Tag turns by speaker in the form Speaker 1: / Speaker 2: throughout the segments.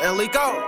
Speaker 1: Hey, Leiko.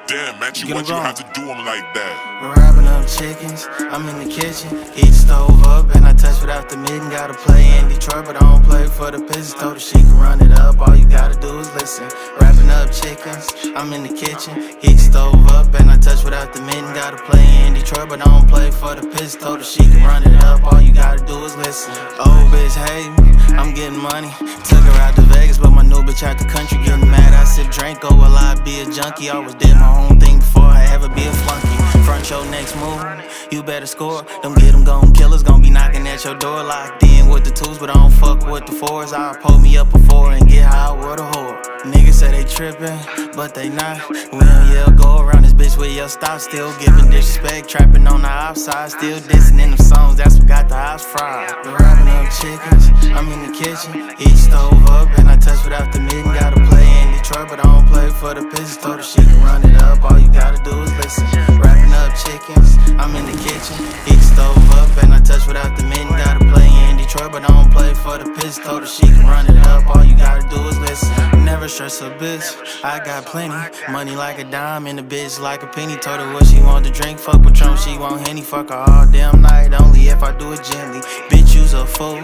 Speaker 2: Damn, man, why'd you have to do them like that?
Speaker 3: We're wrapping up chickens, I'm in the kitchen. Heat stove up and I touch without the mitten. Gotta play in Detroit, but I don't play for the Pistons. Told her she can run it up, all you gotta do is listen. Wrapping up chickens, I'm in the kitchen. Heat stove up and I touch without the mitten. Gotta play in Detroit, but I don't play for the Pistons. Told her she can run it up, all you gotta do is listen. Old bitch hate me, I'm getting money. Took her out to Vegas, but my new bitch out the country. Getting mad, I sip Draco, will I be a junkie? Always did my own thing before I ever be a flunky. Front your next move, you better score. Them Getemgonerecords killers gon' be knocking at your door. Locked in with the twos, but I don't fuck with the fours. I'll pull me up before and get high with a whore. Niggas say they trippin', but they not. We don't yell, go around this bitch with your stop. Still giving disrespect, trapping on the outside. Still dissing in them songs, that's what got the house fried. Wrapping up chickens, I'm in the kitchen. Heat stove up and I touch without the mitten. Gotta play in Detroit, but I don't play for the Pistons. Told her she can run it up, all you gotta do is listen. Wrapping up chickens, I'm in the kitchen. Heat stove up and I touch without the mitten. Gotta play in Detroit, but I don't play for the Pistons. Told her she can run it up, all you gotta do is listen. Never stress a bitch, I got plenty. Money like a dime and a bitch like a penny. Told her what she want to drink, fuck with Trump, she want Henny. Fuck her all damn night, only if I do it gently. Bitch, you's a fool,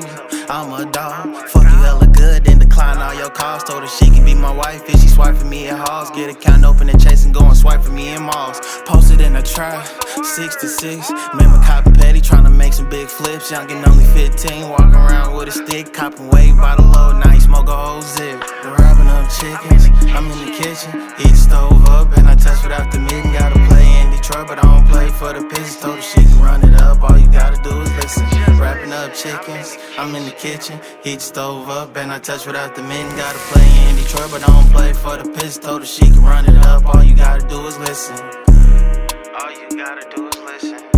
Speaker 3: I'm a dog. Fuck you hella good, then decline all your calls. Told her she can be my wife if she swipe for me at halls. Get account open and chase and go and swipe for me in malls. Posted in a trap, 6 to 6. Remember copping petty, trying to make some big flips. Young and only 15, walking around with a stick. Copping weight by the load, now you smoke a whole zip. Wrapping up chickens, I'm in the kitchen. Heat stove up and I touch without the mitten. Gotta play in Detroit, but I don't play for the Pistons. Told her she can run it up, all you gotta do is listen. Wrapping up chickens, I'm in the kitchen. Heat stove up and I touch without the mitten. Gotta play in Detroit, but I don't play for the Pistons. Told her she can run it up, all you gotta do is listen. All you gotta do is listen.